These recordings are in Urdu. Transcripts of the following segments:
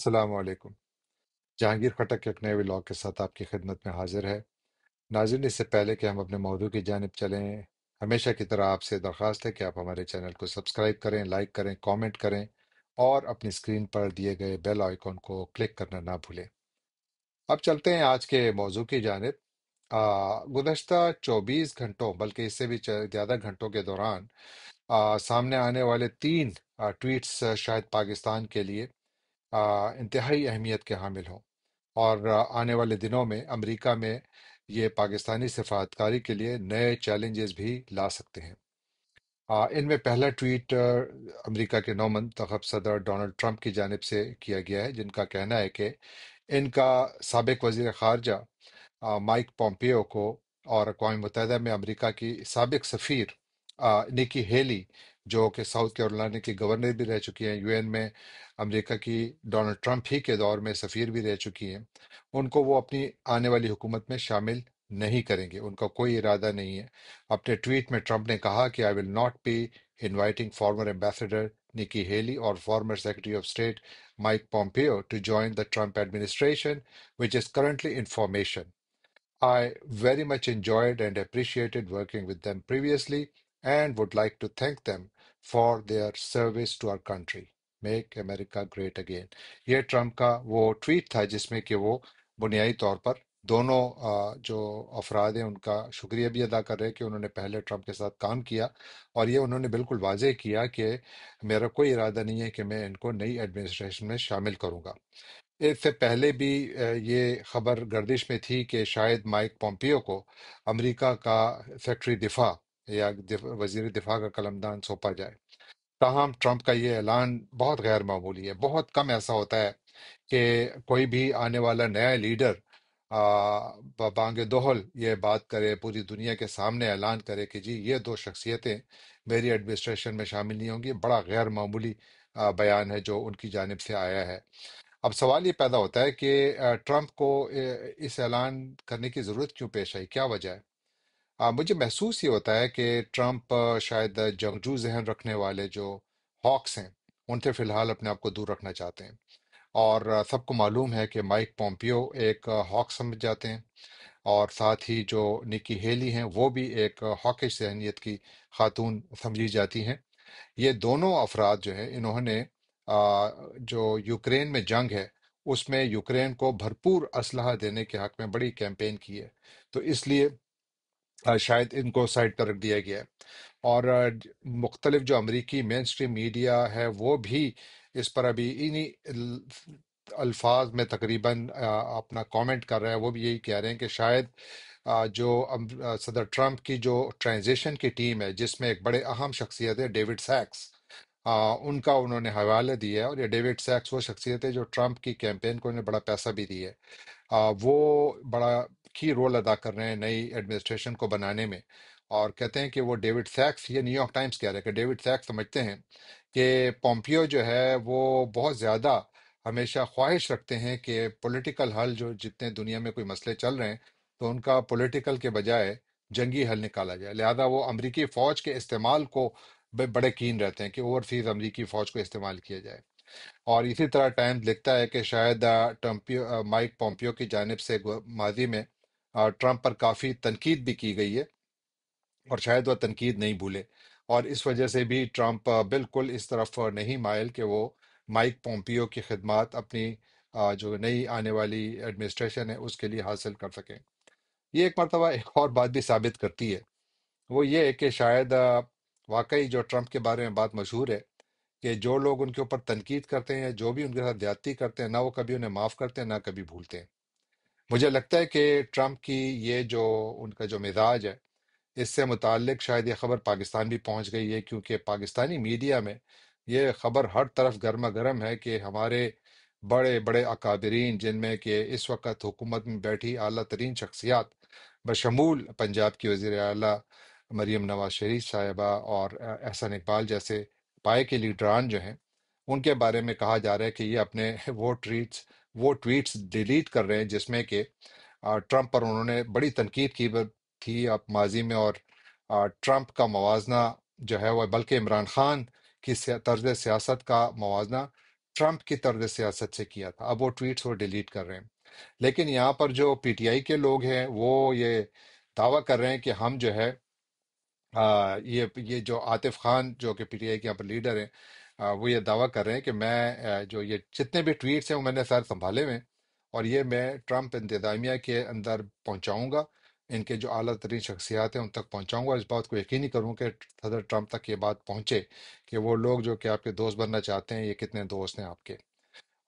السلام علیکم۔ جہانگیر خٹک ایک نئے ولاگ کے ساتھ آپ کی خدمت میں حاضر ہے۔ ناظرین، اس سے پہلے کہ ہم اپنے موضوع کی جانب چلیں، ہمیشہ کی طرح آپ سے درخواست ہے کہ آپ ہمارے چینل کو سبسکرائب کریں، لائک کریں، کامنٹ کریں اور اپنی اسکرین پر دیے گئے بیل آئیکن کو کلک کرنا نہ بھولیں۔ اب چلتے ہیں آج کے موضوع کی جانب۔ گزشتہ 24 گھنٹوں بلکہ اس سے بھی زیادہ گھنٹوں کے دوران سامنے آنے والے 3 ٹویٹس شاید پاکستان کے لیے انتہائی اہمیت کے حامل ہوں، اور آنے والے دنوں میں امریکہ میں یہ پاکستانی سفارتکاری کے لیے نئے چیلنجز بھی لا سکتے ہیں۔ ان میں پہلا ٹویٹ امریکہ کے نو منتخب صدر ڈونلڈ ٹرمپ کی جانب سے کیا گیا ہے، جن کا کہنا ہے کہ ان کا سابق وزیر خارجہ مائک پومپیو کو اور اقوام متحدہ میں امریکہ کی سابق سفیر نکی ہیلی، جو کہ ساؤتھ کیرولینا کی گورنر بھی رہ چکی ہیں، یو این میں امریکہ کی ڈونلڈ ٹرمپ ہی کے دور میں سفیر بھی رہ چکی ہیں، ان کو وہ اپنی آنے والی حکومت میں شامل نہیں کریں گے، ان کا کوئی ارادہ نہیں ہے۔ اپنے ٹویٹ میں ٹرمپ نے کہا کہ I will not be inviting former ambassador Nikki Haley اور former secretary of state Mike Pompeo to join the Trump administration, which is currently in formation. I very much enjoyed and appreciated working with them previously and would like to thank them for their service to our country. Make America great again. یہ ٹرمپ کا وہ ٹویٹ تھا جس میں کہ وہ بنیادی طور پر دونوں جو افراد ہیں ان کا شکریہ بھی ادا کر رہے کہ انہوں نے پہلے ٹرمپ کے ساتھ کام کیا، اور یہ انہوں نے بالکل واضح کیا کہ میرا کوئی ارادہ نہیں ہے کہ میں ان کو نئی ایڈمنسٹریشن میں شامل کروں گا۔ اس سے پہلے بھی یہ خبر گردش میں تھی کہ شاید مائک پومپیو کو امریکہ کا سیکرٹری دفاع یا وزیر دفاع کا قلمدان سونپا جائے۔ تاہم ٹرمپ کا یہ اعلان بہت غیر معمولی ہے۔ بہت کم ایسا ہوتا ہے کہ کوئی بھی آنے والا نیا لیڈر بانگ دہل یہ بات کرے، پوری دنیا کے سامنے اعلان کرے کہ جی یہ دو شخصیتیں میری ایڈمنسٹریشن میں شامل نہیں ہوں گی۔ بڑا غیر معمولی بیان ہے جو ان کی جانب سے آیا ہے۔ اب سوال یہ پیدا ہوتا ہے کہ ٹرمپ کو اس اعلان کرنے کی ضرورت کیوں پیش آئی، کیا وجہ ہے؟ مجھے محسوس یہ ہوتا ہے کہ ٹرمپ شاید جنگجو ذہن رکھنے والے جو ہاکس ہیں ان سے فی الحال اپنے آپ کو دور رکھنا چاہتے ہیں، اور سب کو معلوم ہے کہ مائک پومپیو ایک ہاک سمجھ جاتے ہیں، اور ساتھ ہی جو نکی ہیلی ہیں وہ بھی ایک ہاکش ذہنیت کی خاتون سمجھی جاتی ہیں۔ یہ دونوں افراد جو ہیں انہوں نے جو یوکرین میں جنگ ہے اس میں یوکرین کو بھرپور اسلحہ دینے کے حق میں بڑی کیمپین کی ہے، تو اس لیے شاید ان کو سائڈ پر رکھ دیا گیا ہے۔ اور مختلف جو امریکی مین سٹریم میڈیا ہے وہ بھی اس پر ابھی انہی الفاظ میں تقریباً اپنا کامنٹ کر رہا ہے، وہ بھی یہی کہہ رہے ہیں کہ شاید جو صدر ٹرمپ کی جو ٹرانزیشن کی ٹیم ہے جس میں ایک بڑے اہم شخصیت ہے ڈیوڈ سیکس، ان کا انہوں نے حوالہ دیا ہے، اور یہ ڈیوڈ سیکس وہ شخصیت ہے جو ٹرمپ کی کیمپین کو انہیں بڑا پیسہ بھی دی ہے۔ وہ بڑا کی رول ادا کر رہے ہیں نئی ایڈمنسٹریشن کو بنانے میں، اور کہتے ہیں کہ وہ ڈیوڈ سیکس، یہ نیو یارک ٹائمز کہہ رہے ہیں کہ ڈیوڈ سیکس سمجھتے ہیں کہ پومپیو جو ہے وہ بہت زیادہ ہمیشہ خواہش رکھتے ہیں کہ پولیٹیکل حل، جو جتنے دنیا میں کوئی مسئلے چل رہے ہیں تو ان کا پولیٹیکل کے بجائے جنگی حل نکالا جائے، لہذا وہ امریکی فوج کے استعمال کو بڑے کین رہتے ہیں کہ اوورسیز امریکی فوج کو استعمال کیا جائے۔ اور اسی طرح ٹائمز لکھتا ہے کہ شاید مائک پومپیو کی جانب سے ماضی میں ٹرمپ پر کافی تنقید بھی کی گئی ہے، اور شاید وہ تنقید نہیں بھولے، اور اس وجہ سے بھی ٹرمپ بالکل اس طرف نہیں مائل کہ وہ مائک پومپیو کی خدمات اپنی جو نئی آنے والی ایڈمنسٹریشن ہے اس کے لیے حاصل کر سکیں۔ یہ ایک مرتبہ ایک اور بات بھی ثابت کرتی ہے، وہ یہ ہے کہ شاید واقعی جو ٹرمپ کے بارے میں بات مشہور ہے کہ جو لوگ ان کے اوپر تنقید کرتے ہیں، جو بھی ان کے ساتھ زیادتی کرتے ہیں، نہ وہ کبھی انہیں معاف کرتے ہیں نہ کبھی بھولتے ہیں۔ مجھے لگتا ہے کہ ٹرمپ کی یہ جو ان کا جو مزاج ہے اس سے متعلق شاید یہ خبر پاکستان بھی پہنچ گئی ہے، کیونکہ پاکستانی میڈیا میں یہ خبر ہر طرف گرما گرم ہے کہ ہمارے بڑے بڑے اکابرین، جن میں کہ اس وقت حکومت میں بیٹھی اعلیٰ ترین شخصیات بشمول پنجاب کی وزیر اعلیٰ مریم نواز شریف صاحبہ اور احسن اقبال جیسے پائے کے لیڈران جو ہیں، ان کے بارے میں کہا جا رہا ہے کہ یہ اپنے وہ ٹویٹس ڈیلیٹ کر رہے ہیں جس میں کہ ٹرمپ پر انہوں نے بڑی تنقید کی تھی اب ماضی میں، اور ٹرمپ کا موازنہ جو ہے وہ بلکہ عمران خان کی طرز سیاست کا موازنہ ٹرمپ کی طرز سیاست سے کیا تھا، اب وہ ٹویٹس وہ ڈیلیٹ کر رہے ہیں۔ لیکن یہاں پر جو پی ٹی آئی کے لوگ ہیں وہ یہ دعویٰ کر رہے ہیں کہ ہم جو ہے یہ جو عاطف خان جو کہ پی ٹی آئی کے یہاں پر لیڈر ہیں، وہ یہ دعویٰ کر رہے ہیں کہ میں جو یہ جتنے بھی ٹویٹس ہیں وہ میں نے سارے سنبھالے ہوئے ہیں، اور یہ میں ٹرمپ انتظامیہ کے اندر پہنچاؤں گا، ان کے جو اعلیٰ ترین شخصیات ہیں ان تک پہنچاؤں گا، اس بات کو یقینی کروں کہ صدر ٹرمپ تک یہ بات پہنچے کہ وہ لوگ جو کہ آپ کے دوست بننا چاہتے ہیں یہ کتنے دوست ہیں آپ کے۔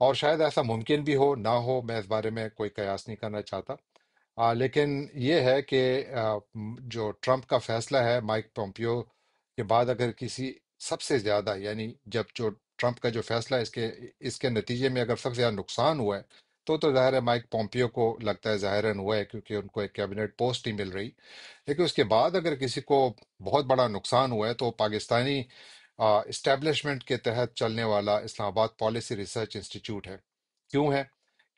اور شاید ایسا ممکن بھی ہو نہ ہو، میں اس بارے میں کوئی قیاس نہیں کرنا چاہتا، لیکن یہ ہے کہ جو ٹرمپ کا فیصلہ ہے مائک پومپیو کے بعد، اگر کسی سب سے زیادہ، یعنی جب جو ٹرمپ کا جو فیصلہ ہے اس کے نتیجے میں اگر سب سے زیادہ نقصان ہوا ہے تو ظاہر ہے مائک پومپیو کو لگتا ہے ظاہراً ہوا ہے، کیونکہ ان کو ایک کیبنٹ پوسٹ نہیں مل رہی۔ لیکن اس کے بعد اگر کسی کو بہت بڑا نقصان ہوا ہے تو پاکستانی اسٹیبلشمنٹ کے تحت چلنے والا اسلام آباد پالیسی ریسرچ انسٹیٹیوٹ ہے۔ کیوں ہے؟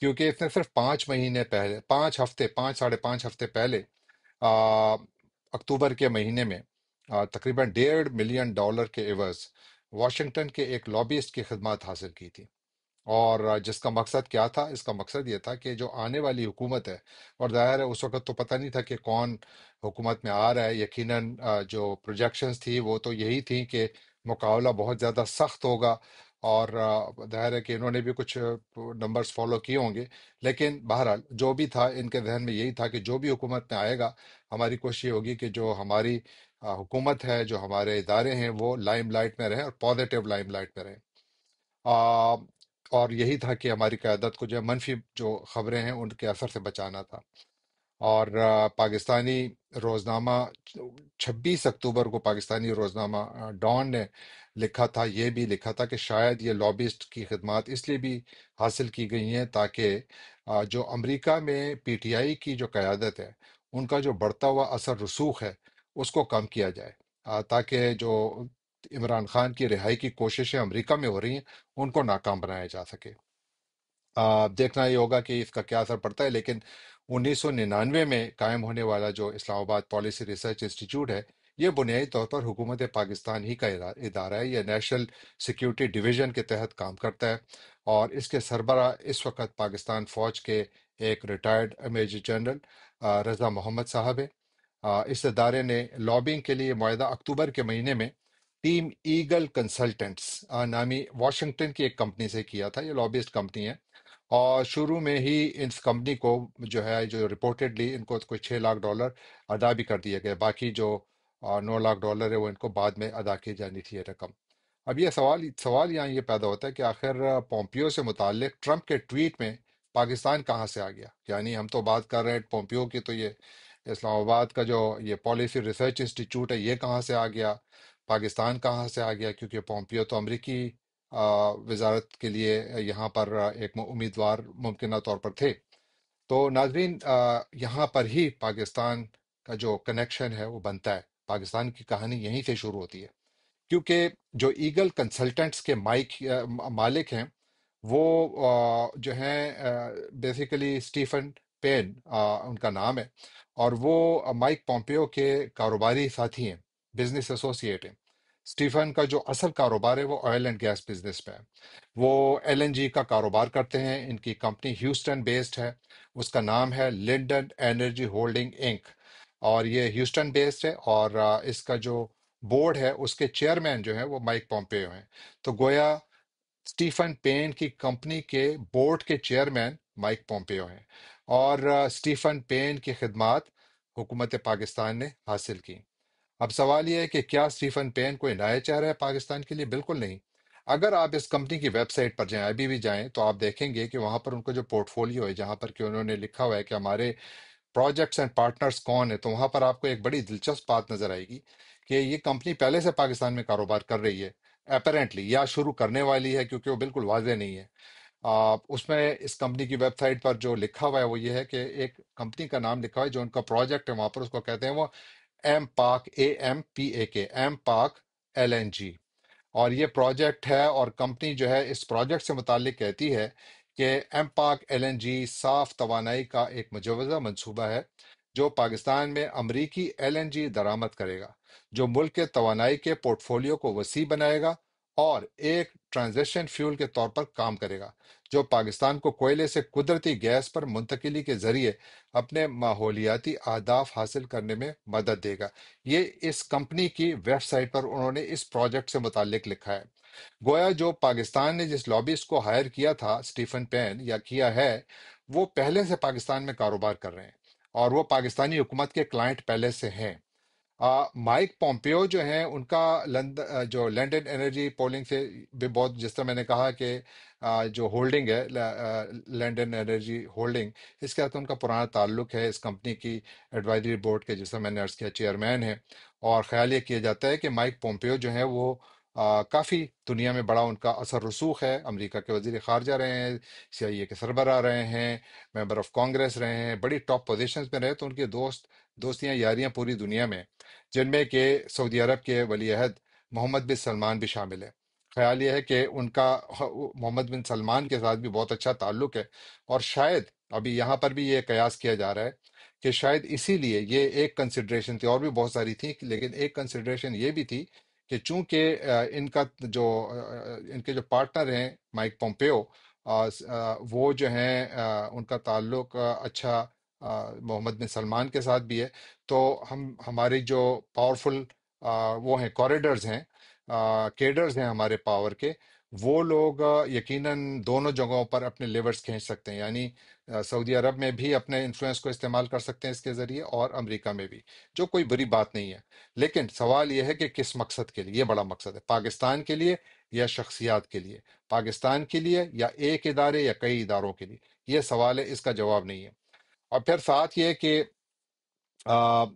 کیونکہ اس نے صرف 5 مہینے پہلے، 5 ہفتے، 5 ساڑھے 5 ہفتے پہلے، آ، اکتوبر کے مہینے میں تقریباً $1.5 ملین کے عوض واشنگٹن کے ایک لابیسٹ کی خدمات حاصل کی تھی۔ اور جس کا مقصد کیا تھا؟ اس کا مقصد یہ تھا کہ جو آنے والی حکومت ہے، اور ظاہر ہے اس وقت تو پتہ نہیں تھا کہ کون حکومت میں آ رہا ہے، یقیناً جو پروجیکشنز تھی وہ تو یہی تھیں کہ مقابلہ بہت زیادہ سخت ہوگا، اور ظاہر ہے کہ انہوں نے بھی کچھ نمبرز فالو کیے ہوں گے، لیکن بہرحال جو بھی تھا ان کے ذہن میں یہی تھا کہ جو بھی حکومت میں آئے گا، ہماری کوشش یہ ہوگی کہ جو ہماری حکومت ہے، جو ہمارے ادارے ہیں، وہ لائم لائٹ میں رہیں اور پازیٹیو لائم لائٹ میں رہیں۔ آ، اور یہی تھا کہ ہماری قیادت کو جو ہے منفی جو خبریں ہیں ان کے اثر سے بچانا تھا۔ اور پاکستانی روزنامہ 26 اکتوبر کو پاکستانی روزنامہ ڈان نے لکھا تھا، یہ بھی لکھا تھا کہ شاید یہ لابسٹ کی خدمات اس لیے بھی حاصل کی گئی ہیں تاکہ جو امریکہ میں پی ٹی آئی کی جو قیادت ہے ان کا جو بڑھتا ہوا اثر رسوخ ہے اس کو کم کیا جائے، تاکہ جو عمران خان کی رہائی کی کوششیں امریکہ میں ہو رہی ہیں ان کو ناکام بنایا جا سکے۔ دیکھنا یہ ہوگا کہ اس کا کیا اثر پڑتا ہے، لیکن 1999 میں قائم ہونے والا جو اسلام آباد پالیسی ریسرچ انسٹیٹیوٹ ہے، یہ بنیادی طور پر حکومت پاکستان ہی کا ادارہ ہے، یہ نیشنل سیکیورٹی ڈویژن کے تحت کام کرتا ہے، اور اس کے سربراہ اس وقت پاکستان فوج کے ایک ریٹائرڈ میجر جنرل رضا محمد صاحب ہیں۔ اس ادارے نے لابنگ کے لیے معاہدہ اکتوبر کے مہینے میں ٹیم ایگل کنسلٹنٹس نامی واشنگٹن کی ایک کمپنی سے کیا تھا، یہ لابسٹ کمپنی ہے، اور شروع میں ہی اس کمپنی کو جو ہے جو رپورٹڈلی ان کو کوئی $6 لاکھ ادا بھی کر دیا گیا، باقی جو $9 لاکھ ہے وہ ان کو بعد میں ادا کی جانی تھی یہ رقم۔ اب یہ سوال یہاں یہ پیدا ہوتا ہے کہ آخر پومپیو سے متعلق ٹرمپ کے ٹویٹ میں پاکستان کہاں سے آ گیا؟ یعنی ہم تو بات کر رہے ہیں پومپیو کی، تو یہ اسلام آباد کا جو یہ پالیسی ریسرچ انسٹیٹیوٹ ہے یہ کہاں سے آ گیا؟ پاکستان کہاں سے آ گیا؟ کیونکہ پومپیو تو امریکی وزارت کے لیے یہاں پر ایک امیدوار ممکنہ طور پر تھے۔ تو ناظرین، یہاں پر ہی پاکستان کا جو کنیکشن ہے وہ بنتا ہے، پاکستان کی کہانی یہیں سے شروع ہوتی ہے، کیونکہ جو ایگل کنسلٹنٹس کے مالک ہیں وہ جو ہیں بیسیکلی اسٹیفن پین ان کا نام ہے، اور وہ مائک پومپیو کے کاروباری ساتھی ہیں، بزنس ایسوسیٹ ہیں۔ اسٹیفن کا جو اصل کاروبار ہے وہ آئل اینڈ گیس بزنس پہ ہے، وہ ایل این جی کا کاروبار کرتے ہیں، ان کی کمپنی ہیوسٹن بیسڈ ہے، اس کا نام ہے لنڈن انرجی ہولڈنگ انک، اور یہ ہیوسٹن بیسڈ ہے، اور اس کا جو بورڈ ہے اس کے چیئرمین جو ہیں وہ مائک پومپیو ہیں۔ تو گویا اسٹیفن پین کی کمپنی کے بورڈ کے چیئرمین مائک پومپیو ہیں، اور اسٹیفن پین کی خدمات حکومت پاکستان نے حاصل کی۔ اب سوال یہ ہے کہ کیا اسٹیفن پین کوئی نیا چہرہ ہے پاکستان کے لیے؟ بالکل نہیں۔ اگر آپ اس کمپنی کی ویب سائٹ پر جائیں، ابھی بھی جائیں، تو آپ دیکھیں گے کہ وہاں پر ان کا جو پورٹ فولیو ہے، جہاں پر کہ انہوں نے لکھا ہوا ہے کہ ہمارے پروجیکٹس اینڈ پارٹنرز کون ہیں، تو وہاں پر آپ کو ایک بڑی دلچسپ بات نظر آئے گی کہ یہ کمپنی پہلے سے پاکستان میں کاروبار کر رہی ہے اپیرنٹلی، یا شروع کرنے والی ہے، کیونکہ وہ بالکل واضح نہیں ہے۔ اس میں اس کمپنی کی ویب سائٹ پر جو لکھا ہوا ہے وہ یہ ہے کہ ایک کمپنی کا نام لکھا ہوا ہے، جو ان کا پروجیکٹ ہے وہاں پر اس کو کہتے ہیں وہ ایم پاک، AMPAK، ایم پاک LNG، اور یہ پروجیکٹ ہے، اور کمپنی جو ہے اس پروجیکٹ سے متعلق کہتی ہے کہ ایم پاک LNG صاف توانائی کا ایک مجوزہ منصوبہ ہے جو پاکستان میں امریکی LNG درآمد کرے گا، جو ملک کے توانائی کے پورٹ فولیو کو وسیع بنائے گا اور ایک ٹرانزیشن فیول کے طور پر کام کرے گا، جو پاکستان کو کوئلے سے قدرتی گیس پر منتقلی کے ذریعے اپنے ماحولیاتی اہداف حاصل کرنے میں مدد دے گا۔ یہ اس کمپنی کی ویب سائٹ پر انہوں نے اس پروجیکٹ سے متعلق لکھا ہے۔ گویا جو پاکستان نے جس لابسٹ کو ہائر کیا تھا، اسٹیفن پین، یا کیا ہے، وہ پہلے سے پاکستان میں کاروبار کر رہے ہیں، اور وہ پاکستانی حکومت کے کلائنٹ پہلے سے ہیں۔ مائک پومپیو جو ہیں، ان کا جو لینڈن انرجی پولنگ سے بھی بہت، جس طرح میں نے کہا کہ جو ہولڈنگ ہے، لینڈن انرجی ہولڈنگ، اس کے ساتھ ان کا پرانا تعلق ہے، اس کمپنی کی ایڈوائزری بورڈ کے، جس طرح میں نے عرض کیا، چیئرمین ہے۔ اور خیال یہ کیا جاتا ہے کہ مائک پومپیو جو ہیں وہ کافی دنیا میں بڑا ان کا اثر رسوخ ہے، امریکہ کے وزیر خارجہ رہے ہیں، سی آئی اے کے سربراہ رہے ہیں، ممبر آف کانگریس رہے ہیں، بڑی ٹاپ پوزیشنز میں رہے، تو ان کے دوستیاں یاریاں پوری دنیا میں، جن میں کہ سعودی عرب کے ولی عہد محمد بن سلمان بھی شامل ہے۔ خیال یہ ہے کہ ان کا محمد بن سلمان کے ساتھ بھی بہت اچھا تعلق ہے، اور شاید ابھی یہاں پر بھی یہ قیاس کیا جا رہا ہے کہ شاید اسی لیے یہ ایک کنسیڈریشن تھی، اور بھی بہت ساری تھی، لیکن ایک کنسیڈریشن یہ بھی تھی کہ چونکہ ان کا جو ان کے جو پارٹنر ہیں مائک پومپیو، وہ جو ہیں ان کا تعلق اچھا محمد بن سلمان کے ساتھ بھی ہے، تو ہماری جو پاورفل وہ ہیں، کوریڈرز ہیں، کیڈرز ہیں ہمارے پاور کے، وہ لوگ یقیناً دونوں جگہوں پر اپنے لیورز کھینچ سکتے ہیں، یعنی سعودی عرب میں بھی اپنے انفلوئنس کو استعمال کر سکتے ہیں اس کے ذریعے، اور امریکہ میں بھی، جو کوئی بری بات نہیں ہے۔ لیکن سوال یہ ہے کہ کس مقصد کے لیے؟ یہ بڑا مقصد ہے، پاکستان کے لیے یا شخصیات کے لیے؟ پاکستان کے لیے یا ایک ادارے یا کئی اداروں کے لیے؟ یہ سوال ہے، اس کا جواب نہیں ہے۔ اور پھر ساتھ یہ کہ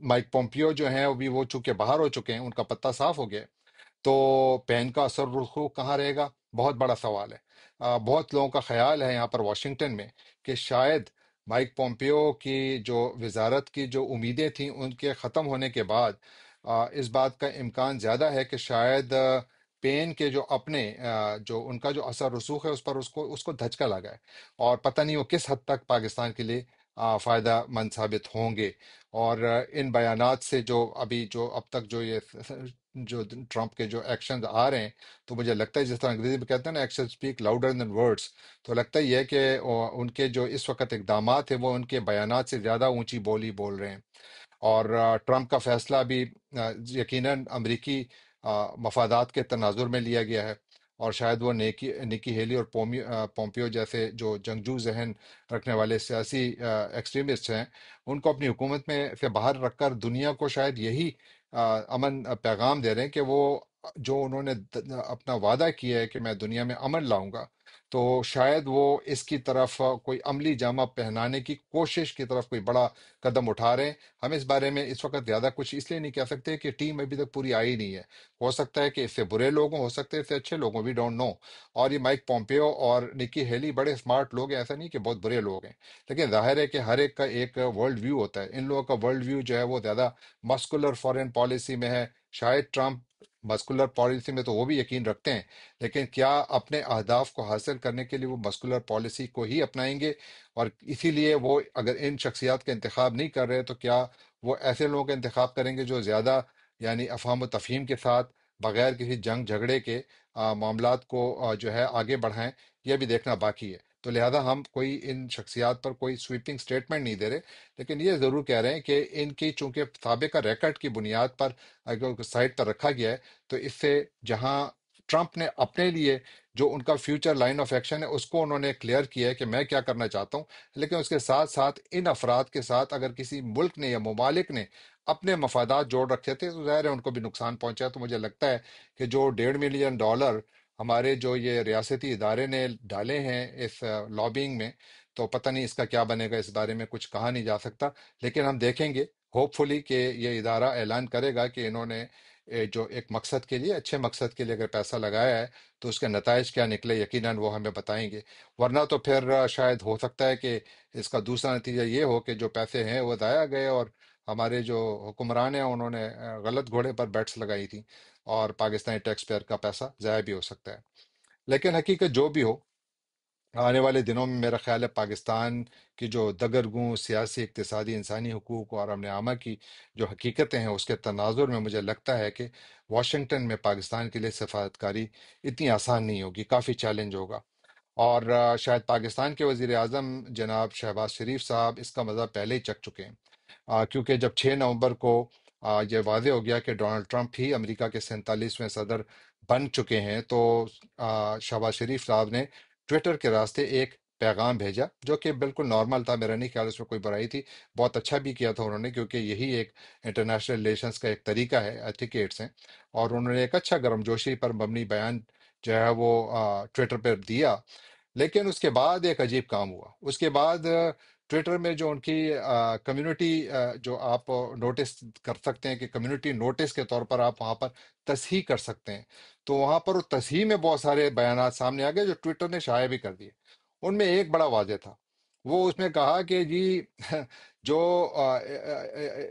مائک پومپیو جو ہیں ابھی وہ چونکہ باہر ہو چکے ہیں، ان کا پتہ صاف ہو گیا ہے، تو پین کا اثر رسوخ کہاں رہے گا؟ بہت بڑا سوال ہے۔ بہت لوگوں کا خیال ہے یہاں پر واشنگٹن میں کہ شاید مائک پومپیو کی جو وزارت کی جو امیدیں تھیں، ان کے ختم ہونے کے بعد اس بات کا امکان زیادہ ہے کہ شاید پین کے جو اپنے جو ان کا جو اثر رسوخ ہے، اس پر اس کو دھچکا لگا ہے، اور پتہ نہیں وہ کس حد تک پاکستان کے لیے فائدہ مند ثابت ہوں گے۔ اور ان بیانات سے جو اب تک جو یہ جو ٹرمپ کے جو ایکشنز آ رہے ہیں، تو مجھے لگتا ہے جس طرح انگریزی میں کہتے ہیں نا، action speak louder than words, تو لگتا ہی ہے کہ ان کے جو اس وقت اقدامات ہیں وہ ان کے بیانات سے زیادہ اونچی بولی بول رہے ہیں۔ اور ٹرمپ کا فیصلہ بھی یقیناً امریکی مفادات کے تناظر میں لیا گیا ہے، اور شاید وہ نکی ہیلی اور پومپیو جیسے جو جنگجو ذہن رکھنے والے سیاسی ایکسٹریمسٹ ہیں، ان کو اپنی حکومت میں سے باہر رکھ کر دنیا کو شاید یہی امن پیغام دے رہے ہیں کہ وہ جو انہوں نے اپنا وعدہ کیا ہے کہ میں دنیا میں امن لاؤں گا، تو شاید وہ اس کی طرف کوئی عملی جامہ پہنانے کی کوشش کی طرف کوئی بڑا قدم اٹھا رہے ہیں۔ ہم اس بارے میں اس وقت زیادہ کچھ اس لیے نہیں کہہ سکتے کہ ٹیم ابھی تک پوری آئی نہیں ہے، ہو سکتا ہے کہ اس سے برے لوگ ہوں، ہو سکتا ہے اس سے اچھے لوگ ہوں، وی ڈونٹ نو۔ اور یہ مائک پومپیو اور نکی ہیلی بڑے اسمارٹ لوگ ہیں، ایسا نہیں کہ بہت برے لوگ ہیں، لیکن ظاہر ہے کہ ہر ایک کا ایک ورلڈ ویو ہوتا ہے۔ ان لوگوں کا ورلڈ ویو جو ہے وہ زیادہ مسکولر فارن پالیسی میں ہے۔ شاید ٹرمپ مسکولر پالیسی میں تو وہ بھی یقین رکھتے ہیں، لیکن کیا اپنے اہداف کو حاصل کرنے کے لیے وہ مسکولر پالیسی کو ہی اپنائیں گے؟ اور اسی لیے وہ اگر ان شخصیات کا انتخاب نہیں کر رہے، تو کیا وہ ایسے لوگوں کا انتخاب کریں گے جو زیادہ، یعنی افہام و تفہیم کے ساتھ، بغیر کسی جنگ جھگڑے کے معاملات کو جو ہے آگے بڑھائیں؟ یہ بھی دیکھنا باقی ہے۔ تو لہذا ہم کوئی ان شخصیات پر کوئی سویپنگ سٹیٹمنٹ نہیں دے رہے، لیکن یہ ضرور کہہ رہے ہیں کہ ان کی چونکہ سابقہ ریکارڈ کی بنیاد پر اگر سائٹ پر رکھا گیا ہے، تو اس سے جہاں ٹرمپ نے اپنے لیے جو ان کا فیوچر لائن آف ایکشن ہے، اس کو انہوں نے کلیئر کیا ہے کہ میں کیا کرنا چاہتا ہوں، لیکن اس کے ساتھ ساتھ ان افراد کے ساتھ اگر کسی ملک نے یا ممالک نے اپنے مفادات جوڑ رکھے تھے، تو ظاہر ہے ان کو بھی نقصان پہنچا۔ تو مجھے لگتا ہے کہ جو $1.5 ملین ہمارے جو یہ ریاستی ادارے نے ڈالے ہیں اس لابینگ میں، تو پتہ نہیں اس کا کیا بنے گا، اس بارے میں کچھ کہا نہیں جا سکتا، لیکن ہم دیکھیں گے ہوپ فلی کہ یہ ادارہ اعلان کرے گا کہ انہوں نے جو ایک مقصد کے لیے، اچھے مقصد کے لیے اگر پیسہ لگایا ہے، تو اس کے نتائج کیا نکلے، یقیناً وہ ہمیں بتائیں گے۔ ورنہ تو پھر شاید ہو سکتا ہے کہ اس کا دوسرا نتیجہ یہ ہو کہ جو پیسے ہیں وہ ضائع گئے، اور ہمارے جو حکمران ہیں انہوں نے غلط گھوڑے پر بیٹس لگائی تھی، اور پاکستانی ٹیکس پیئر کا پیسہ ضائع بھی ہو سکتا ہے۔ لیکن حقیقت جو بھی ہو، آنے والے دنوں میں میرا خیال ہے پاکستان کی جو دگرگوں سیاسی، اقتصادی، انسانی حقوق اور امن عامہ کی جو حقیقتیں ہیں، اس کے تناظر میں مجھے لگتا ہے کہ واشنگٹن میں پاکستان کے لیے سفارتکاری اتنی آسان نہیں ہوگی، کافی چیلنج ہوگا۔ اور شاید پاکستان کے وزیر اعظم جناب شہباز شریف صاحب اس کا مزہ پہلے ہی چکھ چکے ہیں، کیونکہ جب 6 نومبر کو یہ واضح ہو گیا کہ ڈونلڈ ٹرمپ ہی امریکہ کے 47ویں صدر بن چکے ہیں، تو شہباز شریف صاحب نے ٹویٹر کے راستے ایک پیغام بھیجا جو کہ بالکل نارمل تھا، میرا نہیں خیال اس میں کوئی برائی تھی، بہت اچھا بھی کیا تھا انہوں نے، کیونکہ یہی ایک انٹرنیشنل ریلیشنز کا ایک طریقہ ہے، ایتھیکیٹس ہیں، اور انہوں نے ایک اچھا گرم جوشی پر مبنی بیان جو ہے وہ ٹویٹر پہ دیا۔ لیکن اس کے بعد ایک عجیب کام ہوا، اس کے بعد ٹویٹر میں جو ان کی کمیونٹی، جو آپ نوٹس کر سکتے ہیں کہ کمیونٹی نوٹس کے طور پر آپ وہاں پر تصحیح کر سکتے ہیں، تو وہاں پر وہ تصحیح میں بہت سارے بیانات سامنے آ گئے جو ٹویٹر نے شائع بھی کر دیے۔ ان میں ایک بڑا واضح تھا، وہ اس میں کہا کہ جی جو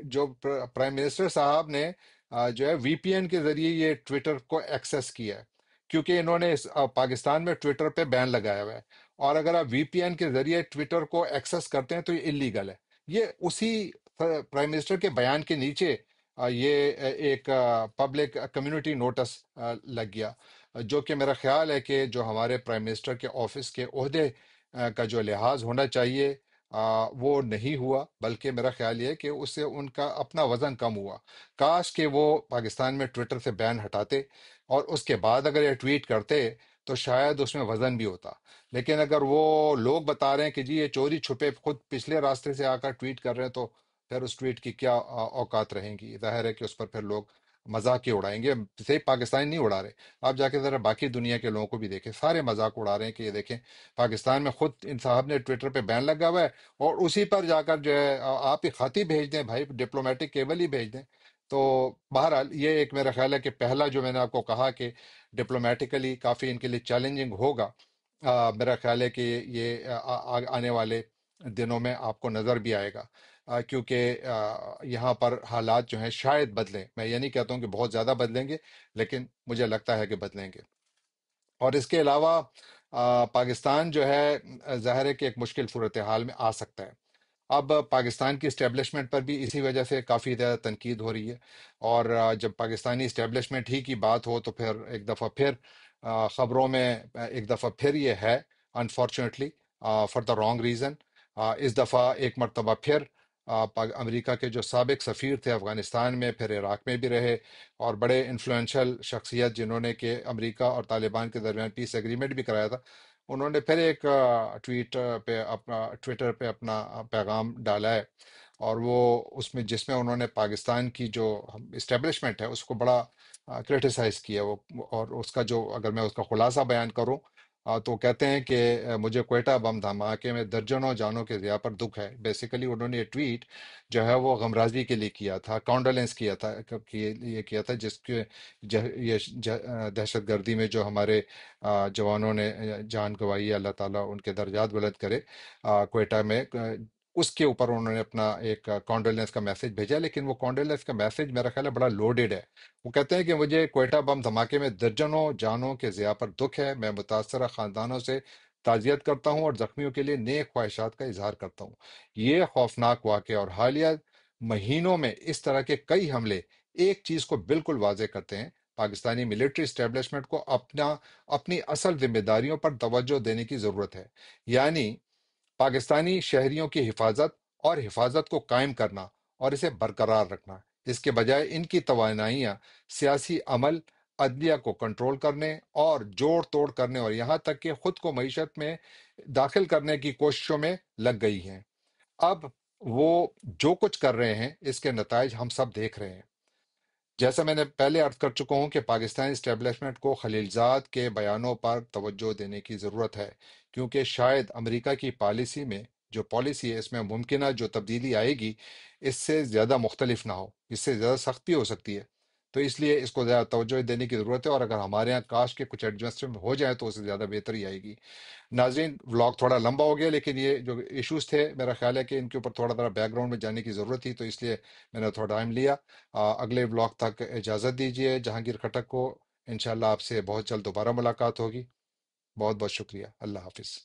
جو پرائم منسٹر صاحب نے جو ہے وی پی این کے ذریعے یہ ٹویٹر کو ایکسیس کیا ہے، کیونکہ انہوں نے پاکستان میں ٹویٹر پہ بین لگایا ہوا ہے، اور اگر آپ وی پی این کے ذریعے ٹویٹر کو ایکسس کرتے ہیں تو یہ انلیگل ہے۔ یہ اسی پرائم منسٹر کے بیان کے نیچے یہ ایک پبلک کمیونٹی نوٹس لگ گیا، جو کہ میرا خیال ہے کہ جو ہمارے پرائم منسٹر کے آفس کے عہدے کا جو لحاظ ہونا چاہیے وہ نہیں ہوا، بلکہ میرا خیال یہ ہے کہ اس سے ان کا اپنا وزن کم ہوا۔ کاش کہ وہ پاکستان میں ٹویٹر سے بین ہٹاتے اور اس کے بعد اگر یہ ٹویٹ کرتے تو شاید اس میں وزن بھی ہوتا، لیکن اگر وہ لوگ بتا رہے ہیں کہ جی یہ چوری چھپے خود پچھلے راستے سے آ کر ٹویٹ کر رہے ہیں، تو پھر اس ٹویٹ کی کیا اوقات رہیں گی؟ ظاہر ہے کہ اس پر پھر لوگ مذاق ہی اڑائیں گے، صرف پاکستانی نہیں اڑا رہے، آپ جا کے ذرا باقی دنیا کے لوگوں کو بھی دیکھیں، سارے مذاق اڑا رہے ہیں کہ یہ دیکھیں پاکستان میں خود ان صاحب نے ٹویٹر پہ بین لگا ہوا ہے، اور اسی پر جا کر جو ہے آپ ہی خطی بھیج دیں بھائی، ڈپلومیٹک کیبل ہی بھیج دیں۔ تو بہرحال یہ ایک میرا خیال ہے کہ پہلا جو میں نے آپ کو کہا کہ ڈپلومیٹیکلی کافی ان کے لیے چیلنجنگ ہوگا، میرا خیال ہے کہ یہ آنے والے دنوں میں آپ کو نظر بھی آئے گا، کیونکہ یہاں پر حالات جو ہیں شاید بدلیں، میں یہ نہیں کہتا ہوں کہ بہت زیادہ بدلیں گے، لیکن مجھے لگتا ہے کہ بدلیں گے۔ اور اس کے علاوہ پاکستان جو ہے ظاہر ہے کہ ایک مشکل صورتحال میں آ سکتا ہے۔ اب پاکستان کی اسٹیبلشمنٹ پر بھی اسی وجہ سے کافی زیادہ تنقید ہو رہی ہے، اور جب پاکستانی اسٹیبلشمنٹ ہی کی بات ہو تو پھر ایک دفعہ پھر خبروں میں ایک دفعہ پھر یہ ہے، unfortunately for the wrong reason, اس دفعہ ایک مرتبہ پھر امریکہ کے جو سابق سفیر تھے افغانستان میں، پھر عراق میں بھی رہے، اور بڑے انفلوئنشل شخصیت جنہوں نے کہ امریکہ اور طالبان کے درمیان پیس ایگریمنٹ بھی کرایا تھا، انہوں نے پھر ایک ٹویٹر پہ اپنا پیغام ڈالا ہے، اور وہ اس میں جس میں انہوں نے پاکستان کی جو اسٹیبلشمنٹ ہے اس کو بڑا کرٹیسائز کیا وہ، اور اس کا جو اگر میں اس کا خلاصہ بیان کروں تو کہتے ہیں کہ مجھے کوئٹہ بم دھماکے میں درجنوں جانوں کے ضیاع پر دکھ ہے۔ بیسیکلی انہوں نے یہ ٹویٹ جو ہے وہ غمرازی کے لیے کیا تھا، کانڈولینس کیا تھا، کہ یہ کیا تھا جس کے دہشت گردی میں جو ہمارے جوانوں نے جان گنوائی ہے، اللہ تعالیٰ ان کے درجات بلند کرے کوئٹہ میں، اس کے اوپر انہوں نے اپنا ایک کانڈولینس کا میسج بھیجا، لیکن وہ کانڈولینس کا میسج میرا خیال ہے بڑا لوڈیڈ ہے۔ وہ کہتے ہیں کہ مجھے کوئٹہ بم دھماکے میں درجنوں جانوں کے ضیاع پر دکھ ہے، میں متاثرہ خاندانوں سے تعزیت کرتا ہوں اور زخمیوں کے لیے نیک خواہشات کا اظہار کرتا ہوں۔ یہ خوفناک واقعہ اور حالیہ مہینوں میں اس طرح کے کئی حملے ایک چیز کو بالکل واضح کرتے ہیں، پاکستانی ملٹری اسٹیبلشمنٹ کو اپنی اصل ذمہ داریوں پر توجہ دینے کی ضرورت ہے، یعنی پاکستانی شہریوں کی حفاظت اور حفاظت کو قائم کرنا اور اسے برقرار رکھنا، اس کے بجائے ان کی توانائیاں سیاسی عمل، عدلیہ کو کنٹرول کرنے اور جوڑ توڑ کرنے، اور یہاں تک کہ خود کو معیشت میں داخل کرنے کی کوششوں میں لگ گئی ہیں۔ اب وہ جو کچھ کر رہے ہیں اس کے نتائج ہم سب دیکھ رہے ہیں۔ جیسا میں نے پہلے عرض کر چکا ہوں کہ پاکستانی اسٹیبلشمنٹ کو خلیل زاد کے بیانوں پر توجہ دینے کی ضرورت ہے، کیونکہ شاید امریکہ کی پالیسی میں جو پالیسی ہے اس میں ممکنہ جو تبدیلی آئے گی اس سے زیادہ مختلف نہ ہو، اس سے زیادہ سختی ہو سکتی ہے، تو اس لیے اس کو زیادہ توجہ دینے کی ضرورت ہے، اور اگر ہمارے ہاں کاش کے کچھ ایڈجسٹمنٹ ہو جائے تو اس سے زیادہ بہتری آئے گی۔ ناظرین، ولاگ تھوڑا لمبا ہو گیا، لیکن یہ جو ایشوز تھے میرا خیال ہے کہ ان کے اوپر تھوڑا ذرا بیک گراؤنڈ میں جانے کی ضرورت تھی، تو اس لیے میں نے تھوڑا ٹائم لیا۔ اگلے ولاگ تک اجازت دیجیے جہانگیر کھٹک کو، انشاءاللہ آپ سے بہت جلد دوبارہ ملاقات ہوگی۔ بہت بہت شکریہ، اللہ حافظ۔